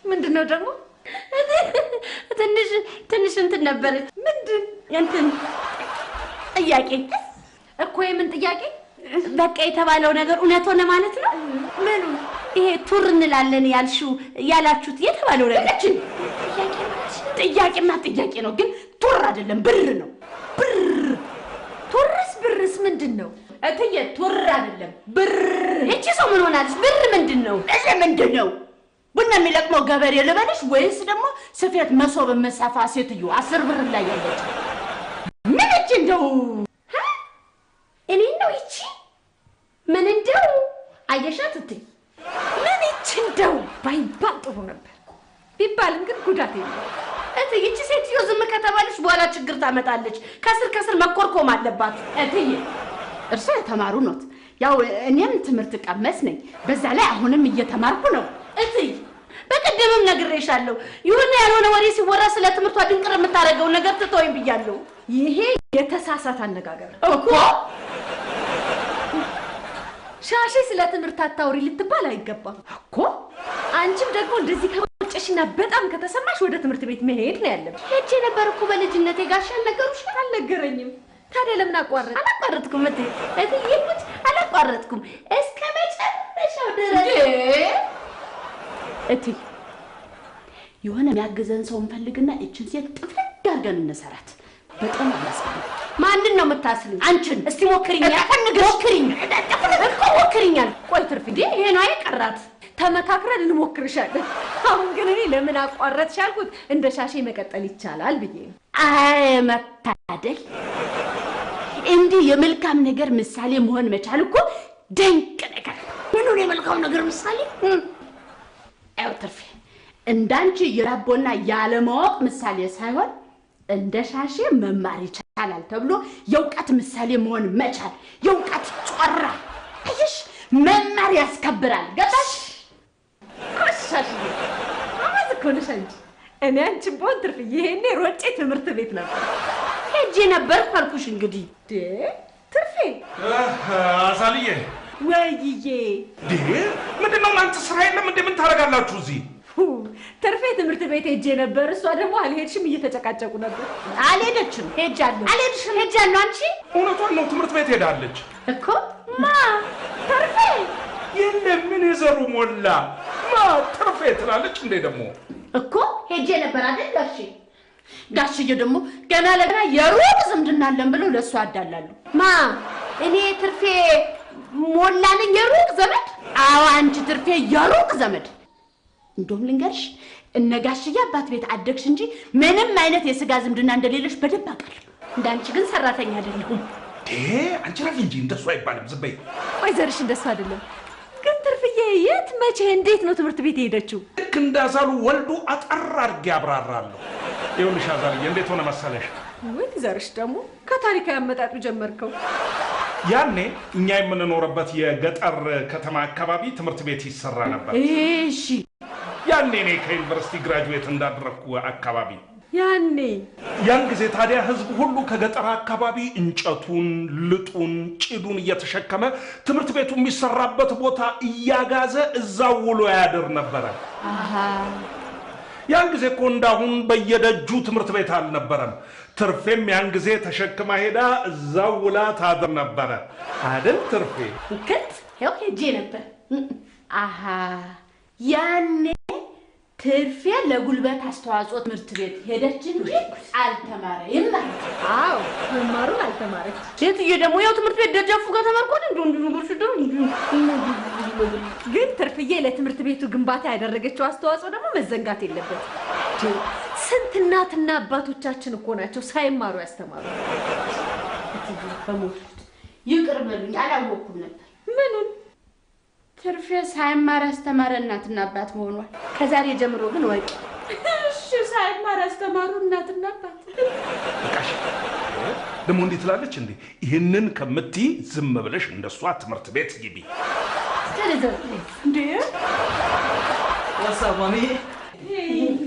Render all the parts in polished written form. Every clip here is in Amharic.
ምንድነው ደግሞ ትንሽ እንትን ነበር ምንድን እንትን ጥያቄ እኮ የምን ጥያቄ በቃ የተባለው ነገር እውነት ሆነ ማለት ነው ምኑ ይሄ ቱር እንላለን ያላችሁት የተባለው ነገር ጥያቄ ነው ግን ቱር አይደለም ብር ነው ብር ብርስ ምንድነው እትዬ ቱር አይደለም ብር እቺ ሰው ምን ሆናለች ብር ምንድነው ቡና የሚለቅመው ገበሬ ልበልሽ ወይስ ደግሞ ስፌት መሶብ መሳፋ ሴትዮ 10 ብር ላይ ያለች ምን እቺ እንደው እኔ ነው እቺ ምን እንደው አየሻት እትይ ምን እቺ እንደው ባይባል ጥሩ ነበር ቢባልም ግን ጉዳት የለም እትይ እቺ ሴትዮ ዝም ከተባለች በኋላ ችግር ታመጣለች ከስር መኮርኮም አለባት እትይ እርሷ የተማሩ ኖት ያው እኔም ትምህርት ቀመስ ነኝ በዛ ላይ አሁንም እየተማርኩ ነው እትይ በቀደምም ነግሬሻለሁ ይሁን ያልሆነ ወሬ ሲወራ ስለ ትምህርቷ ድንቅር የምታረገው ነገር ትተውኝ ብያለሁ ይሄ የተሳሳተ አነጋገር እኮ ሻሺ ስለ ትምህርት አታውሪ ልትባል አይገባም እኮ አንቺም ደግሞ እንደዚህ ከወጭሽና በጣም ከተሰማሽ ወደ ትምህርት ቤት መሄድ ነው ያለብሽ ሄጄ ነበር እኮ በልጅነቴ ጋሽ አልነገሩሽ አልነገረኝም ታዲያ ለምን አላቋረጥኩም እትዬ ሙት አላቋረጥኩም እስከ መጨረሻው ድረስ እትይ የሆነ የሚያግዘን ሰው እንፈልግና እቺን ሴት ጥፍድ አድርገን እንሰራት በጣም አላስቀም ማንን ነው የምታስልኝ አንቺን እስቲ ሞክሪኛል ቆይ ትርፍ ይሄ ነው አይቀራት ተመካክረን እንሞክርሻለን አሁን ግን እኔ ለምን አቋረጥሽ አልኩት እንደ ሻሼ መቀጠል ይቻላል ብዬ አይ መታደል እንዴ የመልካም ነገር ምሳሌ መሆን መቻል እኮ ደንቅ ነገር ምን ነው የመልካም ነገር ምሳሌ ትርፍ እንዳንቺ የራቦና ያለማወቅ ምሳሌ ሳይሆን እንደ ሻሼ መማር ይቻላል ተብሎ የውቀት ምሳሌ መሆን መቻል የውቀት ጮራ አይሽ መማር ያስከብራል ገባሽ ኮሻሽ አማዝኮልሽ አንቺ እኔ አንቺ ቦን ትርፍ ይሄኔ ሮጬ ትምህርት ቤት ነበር ሄጄ ነበር ካልኩሽ እንግዲህ ትርፌ አሳልዬ ወይዬ ምንድነው እናንተ ስራ የለም እንዴ ምን ታረጋላችሁ እዚህ ትርፌ ትምህርት ቤት ሄጄ ነበር እሷ ደግሞ አልሄድሽም እየተጨቃጨቁ ነበር አልሄደችም ሄጃለሁ አንቺ እውነቷን ነው ትምህርት ቤት ሄዳለች እኮ ማ ትርፌ የለም ምን ይዘሩ ሞላ ማ ትርፌ ትላለች እንዴ ደግሞ እኮ ሄጄ ነበር አይደል ጋሽዬ ደግሞ ገና ለገና የሩቅ ዝምድና አለን ብለው ለሷ አዳላሉ ማ እኔ ትርፌ ሞላልኝ የሩቅ ዘመድ አዎ አንቺ ትርፌ የሩቅ ዘመድ እንደውም ልንገርሽ እነጋሽዬ አባት ቤት አደግሽ እንጂ ምንም አይነት የስጋ ዝምድና እንደሌለሽ በደንብ አውቃለሁ እንዳንቺ ግን ሰራተኛ አይደለሁም አንቺ ራፊ እንጂ እንደሱ አይባልም ዝም በይ ቆይ ዘርሽ እንደሱ አይደለም ግን ትርፍዬ የት መቼ እንዴት ነው ትምህርት ቤት ሄደችው ልክ እንዳሳሉ ወልዱ አጠር አድርጌ አብራራለሁ ይኸውልሽ አዛልዬ እንዴት ሆነ መሰለሽ ወይ ዘርሽ ደግሞ ከታሪካዊ አመጣጡ ጀመርከው ያኔ እኛ የምንኖርበት የገጠር ከተማ አካባቢ ትምህርት ቤት ይሰራ ነበር እሺ ያኔ እኔ ከዩኒቨርሲቲ ግራጁዌት እንዳደረኩ አካባቢ ያን ጊዜ ታዲያ ህዝብ ሁሉ ከገጠር አካባቢ እንጨቱን ልጡን ጭዱን እየተሸከመ ትምህርት ቤቱ የሚሰራበት ቦታ እያጋዘ እዛው ውሎ ያድር ነበር ያን ጊዜ እኮ እንዳሁን በየደጁ ትምህርት ቤት አልነበረም ትርፌም ያን ጊዜ ተሸክማ ሄዳ እዛው ውላ ታድር ነበር አይደል ትርፌ ከት ያው ሄጄ ነበር ያኔ ትርፌ ለጉልበት አስተዋጽኦ ትምህርት ቤት ሄደች እንጂ አልተማረም ማለት አዎ መማሩን አልተማረች ሴትዬ ደግሞ ያው ትምህርት ቤት ደጃፉ ጋር ተመርቆን ግን ትርፍዬ ለትምህርት ቤቱ ግንባታ ያደረገችው አስተዋጽኦ ደግሞ መዘንጋት የለበት ስንት እናትና አባቶቻችን እኮ ናቸው ሳይማሩ ያስተማሩ ይቅር በሉኝ አላወኩም ነበር ምኑን ትርፌ ሳይማር ያስተማረ እናትና አባት መሆኗል ከዛሬ ጀምሮ ግን ወቂ እሺ ሳይማር ያስተማሩ እናትና አባት በቃሽ ደግሞ እንዴት ትላለች እንዴ ይሄንን ከምትይ ዝም ብለሽ እንደሷ ትምህርት ቤት ግቢ ስለዚህ እንዴ ወሳ ማሚ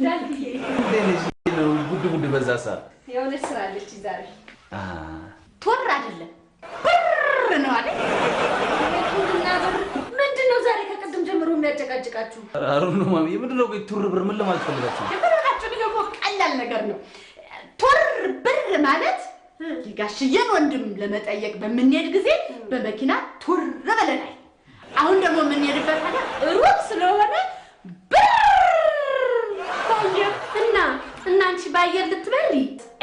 ደንሽ ነው ጉድ በዛሳ የሆነ ስራ አለች ዛሬ ቶር አይደለም ብር ነው አይደል ቱርና ብር ምንድነው ዛሬ ከቀደም ጀምሮ የሚያጨቃጭቃችሁ አሩኑ ማሚ ምንድነው ቱር ብር ምን ለማለት ፈልጋችሁ የበረራችሁ ደግሞ ቀላል ነገር ነው ቶር ብር ማለት ጋሽየን ወንድም ለመጠየቅ በመንሄድ ጊዜ በመኪና ቱር በለናል አሁን ደግሞ የምንሄድበት ሀገር ሩቅ ስለሆነ እና አንቺ ባየር ልትበሪ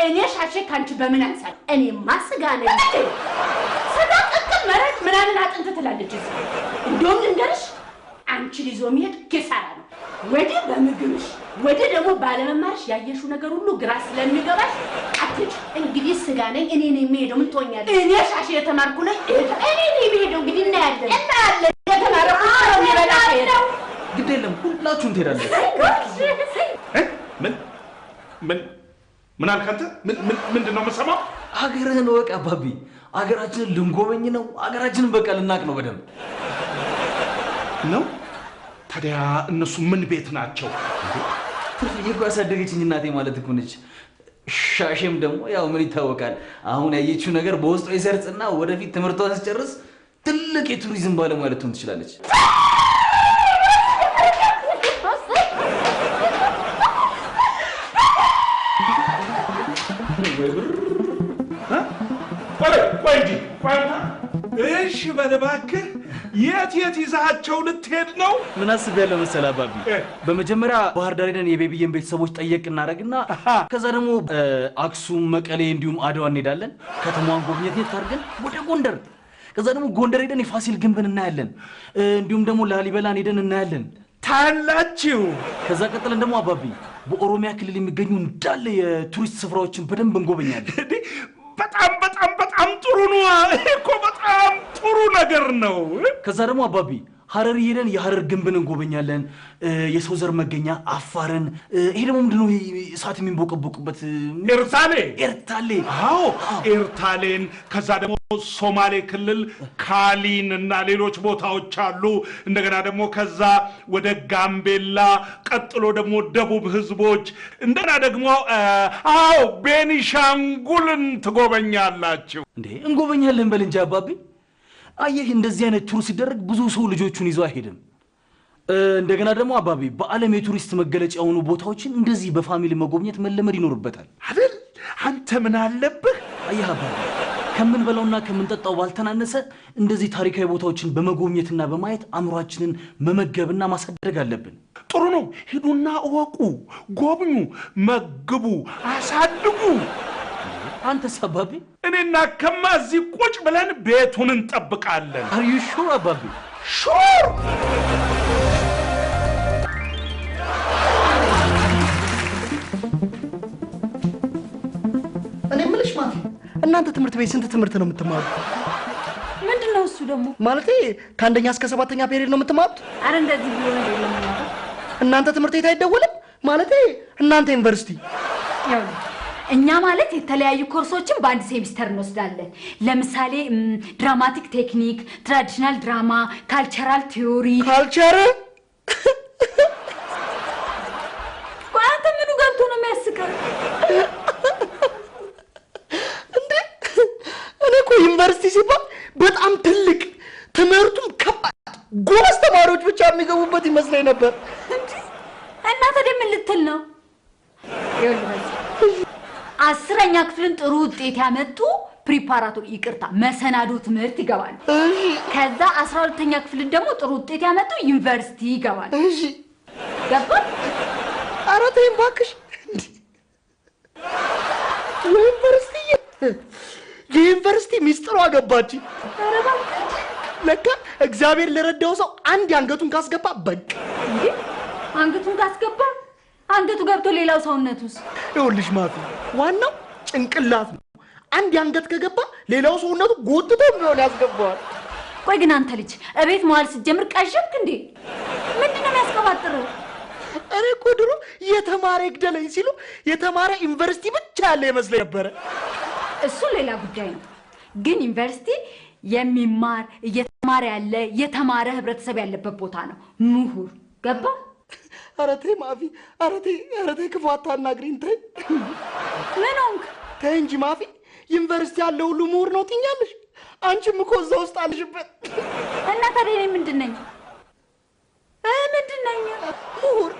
እኔ ሻሼ ካንቺ በምን አንሳል እኔ ማስጋ ነኝ ስጋ ቅቅል መረቅ ምናምን አጥንት ትላለች እንደውም ልንገርሽ አንቺ ሊዞ መሄድ ኪሳራ ነው ወደ በምግብሽ ወደ ደግሞ ባለመማርሽ ያየሽው ነገር ሁሉ ግራ ስለሚገባሽ አትጭ እንግዲህ ስጋ ነኝ እኔ ነኝ የምሄደው ምን ትሆኛለሽ እኔ ሻሼ የተማርኩ ነኝ እኔ ነኝ የምሄደው እንግዲህ እናያለን የተማረኩ ነው የሚበላ ሄደው ግድ የለም ሁላችሁም ትሄዳላችሁ ምን አልከንተ ምንድነው መሰማው አገርህን ወቅ አባቢ አገራችንን ልንጎበኝ ነው አገራችንን በቃ ልናቅ ነው በደም ነው ታዲያ እነሱ ምን ቤት ናቸው ትርፍዬ እኮ ያሳደገችኝ እናቴ ማለት እኮ ነች ሻሼም ደግሞ ያው ምን ይታወቃል አሁን ያየችው ነገር በውስጧ ይሰርጽና ወደፊት ትምህርቷን ስጨርስ ትልቅ የቱሪዝም ባለሙያ ልትሆን ትችላለች እሺ በለባክህ የት ይዛቸው ልትሄድ ነው ምን አስበያለሁ መሰለ አባቢ በመጀመሪያ ባህር ዳር ሄደን የቤቢየን ቤተሰቦች ጠየቅ እናረግና ከዛ ደግሞ አክሱም መቀሌ እንዲሁም አድዋ እንሄዳለን ከተማዋን ጎብኘት ታርገን ወደ ጎንደር ከዛ ደግሞ ጎንደር ሄደን የፋሲል ግንብን እናያለን እንዲሁም ደግሞ ላሊበላን ሄደን እናያለን ታላችሁ ከዛ ቀጥለን ደግሞ አባቢ በኦሮሚያ ክልል የሚገኙ እንዳለ የቱሪስት ስፍራዎችን በደንብ እንጎበኛለን በጣም ጥሩ ነው እኮ በጣም ጥሩ ነገር ነው ከዛ ደግሞ አባቢ ሐረር ሄደን የሐረር ግንብን እንጎበኛለን የሰው ዘር መገኛ አፋርን ይሄ ደግሞ ምንድነው እሳት የሚንቦቀቦቅበት ኤርታሌ አዎ ኤርታሌን ከዛ ደግሞ ሶማሌ ክልል ካሊን እና ሌሎች ቦታዎች አሉ እንደገና ደግሞ ከዛ ወደ ጋምቤላ ቀጥሎ ደግሞ ደቡብ ህዝቦች እንደና ደግሞ አዎ ቤኒሻንጉልን ትጎበኛላችሁ እንዴ እንጎበኛለን በል እንጂ አባቢ አየህ እንደዚህ አይነት ቱር ሲደረግ ብዙ ሰው ልጆቹን ይዞ አይሄድም እንደገና ደግሞ አባቢ በአለም የቱሪስት መገለጫ የሆኑ ቦታዎችን እንደዚህ በፋሚሊ መጎብኘት መለመድ ይኖርበታል አይደል አንተ ምን አለብህ አየህ አባቢ ከምን በለውና ከምን ጠጣው ባልተናነሰ እንደዚህ ታሪካዊ ቦታዎችን በመጎብኘትና በማየት አምሯችንን መመገብና ማሳደግ አለብን ጥሩ ነው ሄዱና እወቁ ጎብኙ መግቡ አሳድጉ አንተ ሰባቢ እኔና ከማዚ ቁጭ ብለን ቤቱን እንጠብቃለን Are you sure አባቢ sure እኔ ምልሽ ማፊ እናንተ ትምህርት ቤት ስንት ትምህርት ነው የምትማሩት ምንድነው እሱ ደግሞ ማለቴ ከአንደኛ እስከ 7ኛ ፔሪድ ነው የምትማሩት አረ እንደዚህ ቢሆን አይደለም እናንተ ትምህርት ቤት አይደወልም ማለቴ እናንተ ዩኒቨርሲቲ ያው እኛ ማለት የተለያዩ ኮርሶችን በአንድ ሴሚስተር እንወስዳለን ለምሳሌ ድራማቲክ ቴክኒክ ትራዲሽናል ድራማ ካልቸራል ቲዮሪ ካልቸር አንተ ምኑ ገብቶ ነው የሚያስቀው እንዴ እኔ እኮ ዩኒቨርሲቲ ሲባል በጣም ትልቅ ትምህርቱም ከባድ ጎበዝ ተማሪዎች ብቻ የሚገቡበት ይመስለኝ ነበር እና ታዲያ ምን ልትል ነው ይኸውልህ 10ኛ ክፍልን ጥሩ ውጤት ያመጡ ፕሪፓራቶሪ ይቅርታ መሰናዶ ትምህርት ይገባሉ ከዛ 12ኛ ክፍልን ደግሞ ጥሩ ውጤት ያመጡ ዩኒቨርሲቲ ይገባሉ እሺ ገባ ኧረ ተይኝ እባክሽ የዩኒቨርሲቲ ሚስጥሩ አገባች ኧረ እባክህ ለካ እግዚአብሔር ለረዳው ሰው አንድ አንገቱን ካስገባ በቃ እንዴ አንገቱን ካስገባ አንገቱ ገብቶ ሌላው ሰውነቱስ ይኸውልሽ ማፊ ዋናው ጭንቅላት ነው አንድ አንገት ከገባ ሌላው ሰውነቱ ጎትቶ ቢሆን ያስገባዋል ቆይ ግን አንተ ልጅ እቤት መዋል ስትጀምር ቀሽምክ እንዴ ምንድነው የሚያስቀባጥረው እኔ እኮ ድሮ የተማረ ይግደለኝ ሲሉ የተማረ ዩኒቨርሲቲ ብቻ ያለ ይመስለኝ ነበር እሱ ሌላ ጉዳይ ነው። ግን ዩኒቨርሲቲ የሚማር እየተማረ ያለ የተማረ ህብረተሰብ ያለበት ቦታ ነው። ምሁር ገባ? ኧረ ተይ ማፊ፣ ኧረ ተይ ክፉ አታናግሪኝ ተይ። ምን ሆንክ? ተይ እንጂ ማፊ፣ ዩኒቨርሲቲ ያለ ሁሉ ምሁር ነው ትኛለሽ? አንቺም እኮ እዛ ውስጥ አለሽበት። እና ታዲያ እኔ ምንድን ነኝ? ምሁር።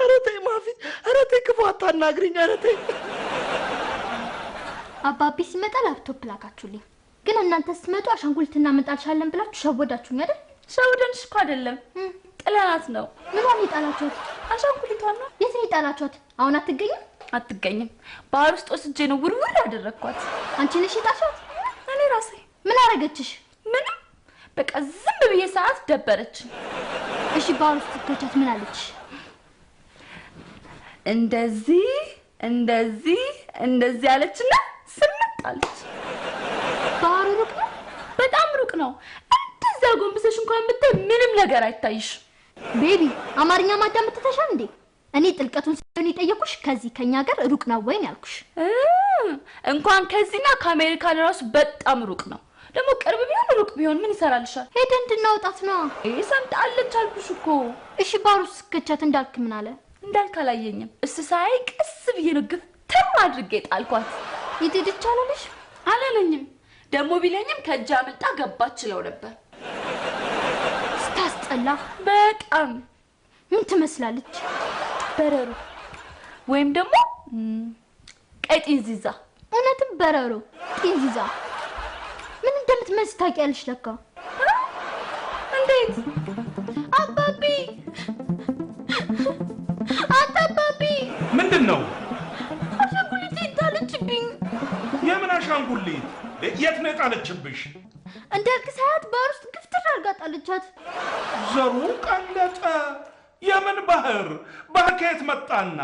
ኧረ ተይ ማፊ፣ ኧረ ተይ ክፉ አታናግሪኝ፣ ኧረ ተይ። አባቢ ሲመጣ ላፕቶፕ ላካችሁልኝ፣ ግን እናንተ ስትመጡ አሻንጉሊትና ምንጣልሻለን ብላችሁ ሸወዳችሁኝ አይደል? ሸውደንሽ እኮ አይደለም፣ ጥለናት ነው። ምኗን የጣላችኋት? አሻንጉሊቷን ነው። የት ነው የጣላችኋት? አሁን አትገኝም? አትገኝም። ባህር ውስጥ ወስጄ ነው ውርውር ያደረግኳት። አንቺ ነሽ የጣልሻት? እኔ ራሴ። ምን አረገችሽ? ምንም፣ በቃ ዝም ብዬ ሰዓት ደበረች። እሺ ባህር ውስጥ ስትከቻት ምን አለች? እንደዚህ አለችና ስምጥ አለች። ባህሩ ሩቅ ነው? በጣም ሩቅ ነው። እንደዛ ጎንብሰሽ እንኳን ብታይ ምንም ነገር አይታይሽ። ቤቢ አማርኛ ማዳመጥ ትተሻል እንዴ? እኔ ጥልቀቱን ስለሆነ የጠየኩሽ ከዚህ ከኛ ጋር ሩቅ ነው ወይ ያልኩሽ። እንኳን ከዚህና ከአሜሪካ ለራሱ በጣም ሩቅ ነው። ደግሞ ቅርብ ቢሆን ሩቅ ቢሆን ምን ይሰራልሻል? ሄደን እንድናወጣት ነው። ሰምጣለች አልኩሽ እኮ። እሺ ባህሩ ስትከቻት እንዳልክ ምን አለ? እንዳልክ አላየኝም። እሱ ሳይ ቀስ ብዬ ነው ግፍትም አድርጌ ጣልኳት። ይትድቻ አላለሽ? አላለኝም። ደግሞ ቢለኝም ከእጅ አመልጣ ገባችለው ነበር። ስታስጠላ በጣም። ምን ትመስላለች? በረሮ ወይም ደግሞ ቀይ ጢንዚዛ። እውነትም በረሮ ጢንዚዛ። ምን እንደምትመስል ታውቂያለሽ ለካ። እንዴት? አባቢ አባቢ ምንድን ነው? አሻንጉሊቴን ጣለችብኝ። የምን አሻንጉሊት? የት ነው የጣለችብሽ? እንዳልክ ሳያት ባህር ውስጥ ግፍትር አድርጋ ጣለቻት። ዘሩ ቀለጠ። የምን ባህር? ባህር ከየት መጣና?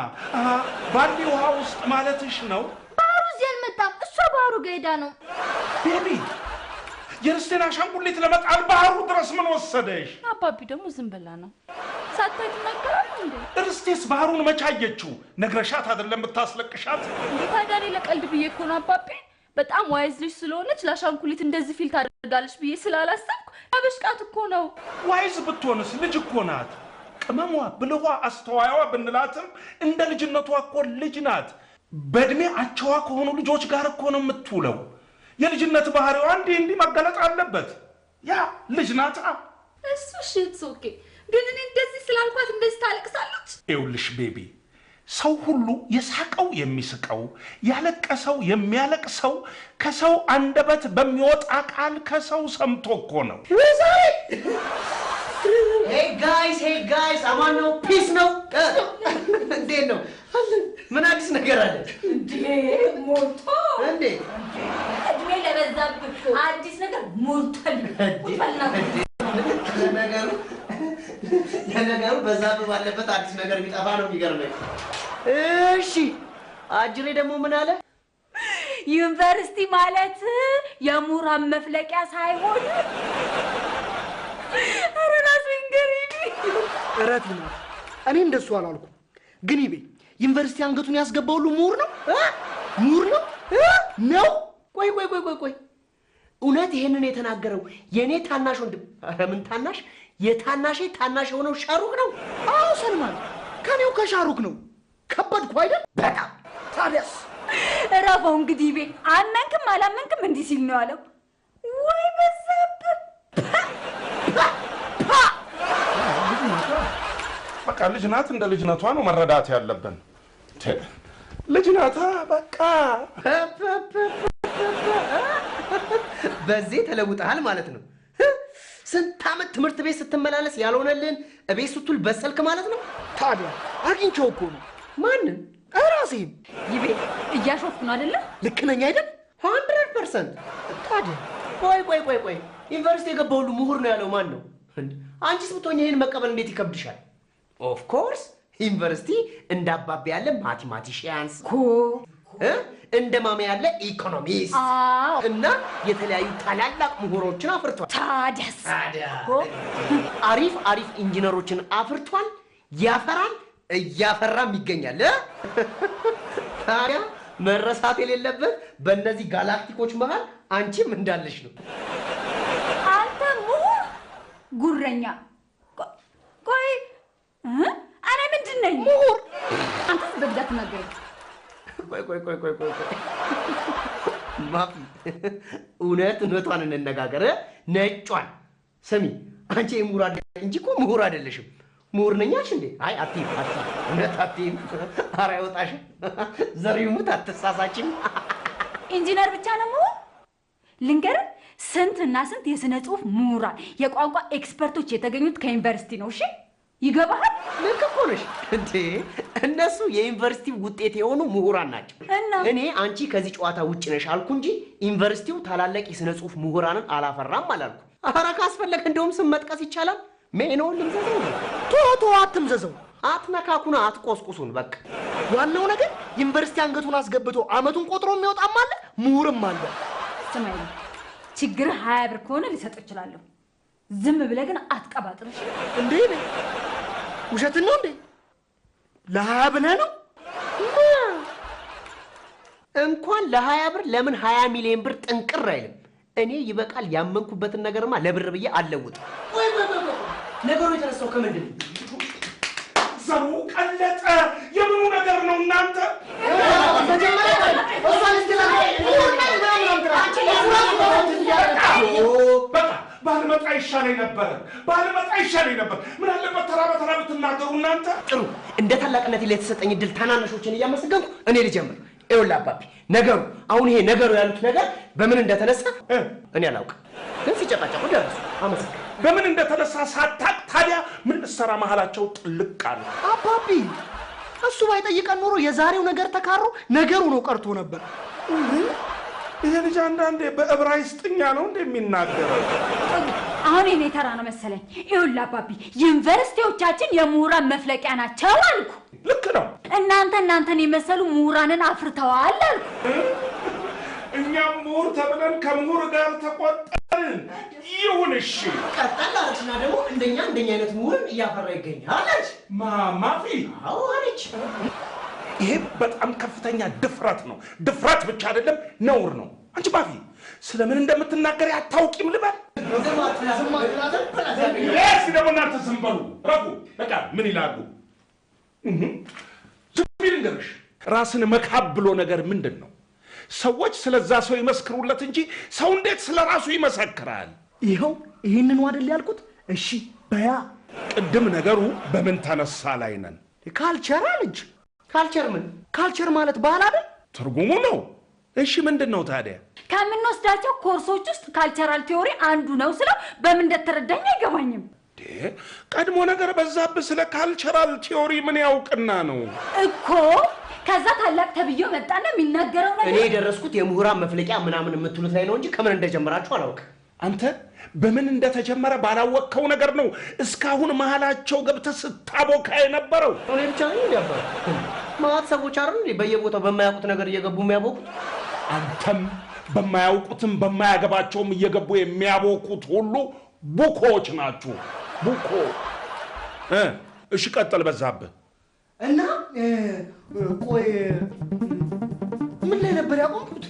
ባሊ ውሃ ውስጥ ማለትሽ ነው? ባህሩ እዚህ አልመጣም። እሷ ባህሩ ጋር ሄዳ ነው። ቤቢ የርስቴን አሻንጉሊት ለመጣል ባህሩ ድረስ ምን ወሰደሽ? አባቢ ደግሞ ዝም ብላ ነው። ሳታይ ትናገራለህ እንዴ? ርስቴስ ባህሩን መቻየችው? ነግረሻት አይደለም ብታስለቅሻት? ታዲያ እኔ ለቀልድ ብዬ እኮ ነው አባቢ። በጣም ዋይዝ ልጅ ስለሆነች ለአሻንጉሊት እንደዚህ ፊል ታደርጋለች ብዬ ስላላሰብኩ አበሽቃት እኮ ነው። ዋይዝ ብትሆንስ ልጅ እኮ ናት። ቅመሟ፣ ብልኋ፣ አስተዋይዋ ብንላትም እንደ ልጅነቷ እኮ ልጅ ናት። በእድሜ አቸዋ ከሆኑ ልጆች ጋር እኮ ነው የምትውለው። የልጅነት ባህሪዋ እንዲህ መገለጥ አለበት። ያ ልጅ ናት። እሱ ሽት ኦኬ። ግን እኔ እንደዚህ ስላልኳት እንደዚህ ታለቅሳለች? ይኸውልሽ ቤቢ፣ ሰው ሁሉ የሳቀው የሚስቀው ያለቀሰው የሚያለቅሰው ከሰው አንደበት በሚወጣ ቃል ከሰው ሰምቶ እኮ ነው። Hey guys, አማን ነው? ፒስ ነው? እንዴት ነው? ምን አዲስ ነገር አለ? እንዴ ሞቶ እንዴ እድሜ ለበዛብህ አዲስ ነገር ሞልቷል። ለነገሩ በዛብህ ባለበት አዲስ ነገር ቢጠፋ ነው የሚገርመኝ። እሺ አጅሬ ደግሞ ምን አለ? ዩኒቨርሲቲ ማለት የምሁራን መፍለቂያ ሳይሆን አረናስ እንግሪዲ እረፊ ነው። እኔ እንደሱ አላልኩም። ግን ይቤ ዩኒቨርሲቲ አንገቱን ያስገባው ሁሉ ምሁር ነው? ምሁር ነው ነው? ቆይ እውነት ይሄንን የተናገረው የኔ ታናሽ ወንድም? ኧረ ምን ታናሽ? የታናሼ ታናሽ የሆነው ሻሩክ ነው። አዎ ሰልማን ከኔው ከሻሩክ ነው። ከበድኩ አይደል? በጣም ታዲያስ እረፈው እንግዲህ ይቤ። አመንክም አላመንክም እንዲህ ሲል ነው ያለው። ወይ በዛብህ በቃ ልጅ ናት። እንደ ልጅነቷ ነው መረዳት ያለብን። ልጅ ናታ በቃ። በዚህ ተለውጠሃል ማለት ነው። ስንት ዓመት ትምህርት ቤት ስትመላለስ ያልሆነልን እቤት ስትውል በሰልክ ማለት ነው። ታዲያ አግኝቼው እኮ ነው። ማንን? ራሴን። ይቤ እያሾፍኩ ነው አይደለ? ልክ ነኝ አይደል? 100%። ታዲያ ቆይ ዩኒቨርሲቲ የገባ ሁሉ ምሁር ነው ያለው ማን ነው? አንቺስ ብትሆኚ ይሄን መቀበል እንዴት ይከብድሻል? ኦፍ ኮርስ ዩኒቨርሲቲ እንደ አባቢ ያለ ማቴማቲሽያንስ እንደ ማማ ያለ ኢኮኖሚስት እና የተለያዩ ታላላቅ ምሁሮችን አፍርቷል። ታዲያ አሪፍ ኢንጂነሮችን አፍርቷል፣ ያፈራል፣ እያፈራም ይገኛል ታዲያ መረሳት የሌለበት በእነዚህ ጋላክቲኮች መሃል አንቺም እንዳለሽ ነው አንተ ጉረኛ ቆይ አና ምንድን ነኝ ምሁር አንተስ በብዛት ተናገር ቆይ ማፊ እውነቷን እንነጋገር ነጯን ስሚ አንቺ ምሁር አይደለሽ እንጂ እኮ ምሁር አይደለሽም ምሁር ነኛሽ እንዴ አይ አትይም እውነት አትይም ኧረ አይወጣሽ ዘሪሙት አትሳሳችም ኢንጂነር ብቻ ነው ልንገር ስንትና ስንት የስነ ጽሁፍ ምሁራን የቋንቋ ኤክስፐርቶች የተገኙት ከዩኒቨርሲቲ ነው እሺ ይገባሃል ልክ እኮ ነሽ እንዴ እነሱ የዩኒቨርሲቲ ውጤት የሆኑ ምሁራን ናቸው እኔ አንቺ ከዚህ ጨዋታ ውጭ ነሽ አልኩ እንጂ ዩኒቨርሲቲው ታላላቅ የስነ ጽሁፍ ምሁራንን አላፈራም አላልኩ ኧረ ካስፈለገ እንደውም ስም መጥቀስ ይቻላል ሜኖን ልምዘዘው ቶቶ አትምዘዘው አትነካኩና አትቆስቁሱን በቃ ዋናው ነገር ዩኒቨርሲቲ አንገቱን አስገብቶ አመቱን ቆጥሮ የሚወጣም አለ ምሁርም አለ ስማይ ችግር 20 ብር ከሆነ ሊሰጥ ይችላል ዝም ብለህ ግን አትቀባጥር እሺ እንዴ ውሸት ነው እንዴ ለ20 ብለህ ነው እንኳን ለ20 ብር ለምን 20 ሚሊዮን ብር ጥንቅር አይልም እኔ ይበቃል ያመንኩበትን ነገርማ ለብር ብዬ አለውጥ ወይ ነገሩ የተነሳው ከምንድን ዘሩ ቀለጠ የምኑ ነገር ነው እናንተ ባልመጣ ይሻለኝ ነበር ምን አለበት ተራ በተራ ብትናገሩ እናንተ ጥሩ እንደ ታላቅነቴ ላይ የተሰጠኝ ድል ታናናሾችን እያመሰገንኩ እኔ ልጀምር ይኸውልህ አባቢ ነገሩ አሁን ይሄ ነገሩ ያሉት ነገር በምን እንደተነሳ እኔ አላውቅም ግን ሲጨቃጨቁ ደረሱ አመሰግን በምን እንደተነሳ ሳታቅ ታዲያ ምን ሰራ መሃላቸው ጥልቅ አለ አባቢ እሱ ባይጠይቀን ኖሮ የዛሬው ነገር ተካሮ ነገሩ ነው ቀርቶ ነበር ይሄ ልጅ አንዳንዴ በዕብራይስጥኛ ነው እንደሚናገረው አሁን እኔ ተራ ነው መሰለኝ ይኸውልህ አባቢ ዩኒቨርሲቲዎቻችን የምሁራን መፍለቂያ ናቸው አልኩ ልክ ነው እናንተን የመሰሉ ምሁራንን አፍርተዋል አልኩ እኛም ምሁር ተብለን ከምሁር ጋር ተቆጠርን ይሁን እሺ ቀጠል አለችና ደግሞ እንደኛ አይነት ምሁርን እያፈራ ይገኛል አለች ማፊ አዎ አለች ይሄ በጣም ከፍተኛ ድፍረት ነው ድፍረት ብቻ አይደለም ነውር ነው አንቺ ማፊ ስለምን እንደምትናገር ያታውቂም ልበል እሺ ደግሞ እናንተ ዝም በሉ ረፉ በቃ ምን ይላሉ ዝም ይልሽ ራስን መካብ ብሎ ነገር ምንድን ነው ሰዎች ስለዛ ሰው ይመስክሩለት እንጂ ሰው እንዴት ስለራሱ ይመሰክራል ይሄው ይሄንን አይደል ያልኩት እሺ በያ ቅድም ነገሩ በምን ተነሳ ላይ ነን ካልቸር አለች ካልቸር ምን ካልቸር ማለት ባህል አይደል ትርጉሙ ነው እሺ ምንድነው ታዲያ ከምንወስዳቸው ኮርሶች ውስጥ ካልቸራል ቲዮሪ አንዱ ነው ስለው በምን እንደተረዳኝ አይገባኝም ቀድሞ ነገር በዛብ ስለ ካልቸራል ቲዮሪ ምን ያውቅና ነው እኮ ከዛ ታላቅ ተብዮ መጣና የሚናገረው ነገር እኔ የደረስኩት የምሁራን መፍለቂያ ምናምን የምትሉት ላይ ነው እንጂ ከምን እንደጀመራችሁ አላውቅም አንተ በምን እንደተጀመረ ባላወቀው ነገር ነው እስካሁን መሃላቸው ገብተህ ስታቦካ የነበረው እኔ ብቻ ነኝ ያባል ማት ሰዎች አይደል በየቦታው በማያውቁት ነገር እየገቡ የሚያቦኩት አንተም በማያውቁትም በማያገባቸውም እየገቡ የሚያቦኩት ሁሉ ቡኮች ናችሁ ቡኮ እሺ ቀጥል በዛብህ እና ቆይ ምን ላይ ነበር ያቆምኩት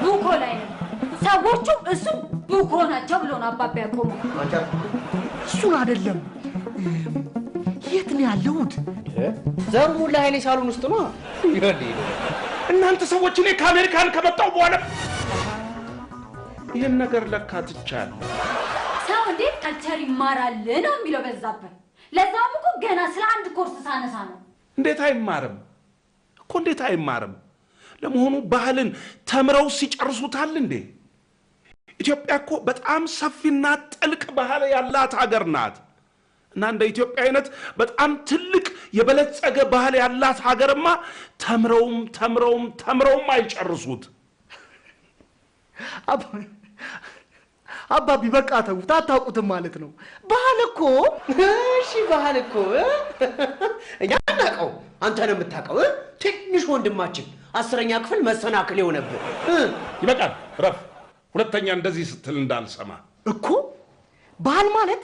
ቡኮ ላይ ነው ሰዎቹ እሱ ቡኮ ናቸው ብሎ ነው አባባ ያቆመው እሱን አይደለም የት ነው ያለሁት ዘሩ ሙላ ኃይሌ ሳሎን ውስጥ ነው ይወልይ እናንተ ሰዎች እኔ ከአሜሪካን ከመጣው በኋላ ይሄን ነገር ለካትቻል ሰው እንዴት ካልቸር ይማራል ነው የሚለው በዛብህ ለዛም እኮ ገና ስለ አንድ ኮርስ ሳነሳ ነው እንዴት አይማርም ለመሆኑ ባህልን ተምረው ሲጨርሱታል እንዴ ኢትዮጵያ እኮ በጣም ሰፊና ጥልቅ ባህል ያላት ሀገር ናት እና እንደ ኢትዮጵያ አይነት በጣም ትልቅ የበለጸገ ባህል ያላት ሀገርማ ተምረውም አይጨርሱት አባቢ በቃ ተውት አታውቁትም ማለት ነው ባህል እኮ እሺ ባህል እኮ እኛ እናቀው አንተ ነው የምታቀው ትንሽ ወንድማችን 10ኛ ክፍል መሰናክል የሆነብህ ይበቃል ረፍ ሁለተኛ እንደዚህ ስትል እንዳልሰማ እኮ ባህል ማለት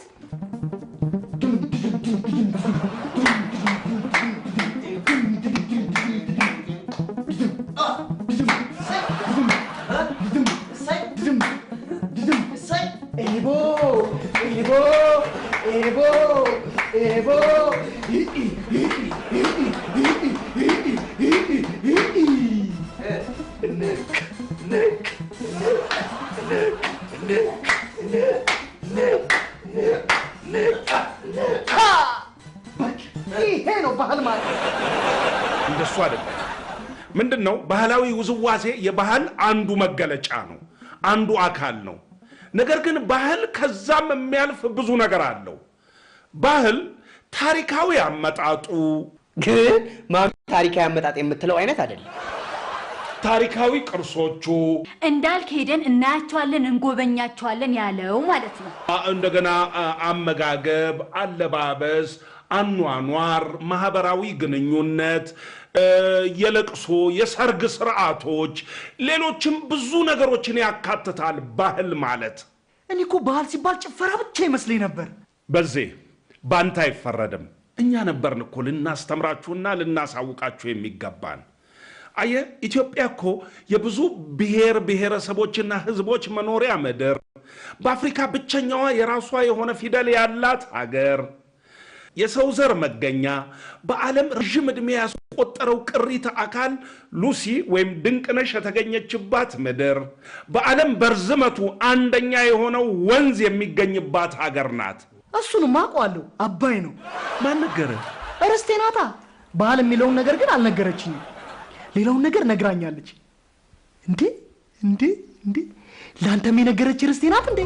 ይሄ ነው ባህል ማለት። እንደሱ አይደለም። ምንድነው ባህላዊ ውዝዋዜ የባህል አንዱ መገለጫ ነው፣ አንዱ አካል ነው። ነገር ግን ባህል ከዛም የሚያልፍ ብዙ ነገር አለው። ባህል ታሪካዊ አመጣጡ ግን ማሚ ታሪካዊ አመጣጥ የምትለው አይነት አይደለም። ታሪካዊ ቅርሶቹ እንዳልክ ሄደን እናያቸዋለን እንጎበኛቸዋለን ያለው ማለት ነው። እንደገና አመጋገብ፣ አለባበስ፣ አኗኗር፣ ማህበራዊ ግንኙነት፣ የለቅሶ የሰርግ ስርዓቶች፣ ሌሎችም ብዙ ነገሮችን ያካትታል ባህል ማለት። እኔ እኮ ባህል ሲባል ጭፈራ ብቻ ይመስለኝ ነበር። በዚህ ባንተ አይፈረድም። እኛ ነበርን እኮ ልናስተምራችሁና ልናሳውቃችሁ የሚገባን። አየ ኢትዮጵያ እኮ የብዙ ብሔር ብሔረሰቦችና ህዝቦች መኖሪያ ምድር፣ በአፍሪካ ብቸኛዋ የራሷ የሆነ ፊደል ያላት ሀገር፣ የሰው ዘር መገኛ፣ በዓለም ረጅም ዕድሜ ያስቆጠረው ቅሪተ አካል ሉሲ ወይም ድንቅነሽ የተገኘችባት ምድር፣ በዓለም በርዝመቱ አንደኛ የሆነው ወንዝ የሚገኝባት ሀገር ናት። እሱንም አውቀዋለሁ፣ አባይ ነው። ማን ነገረህ? እርስቴ ናታ። ባህል የሚለውን ነገር ግን አልነገረችኝም። ሌላውን ነገር ነግራኛለች። እንዴ ለአንተም የነገረች እርስቴ ናት እንዴ?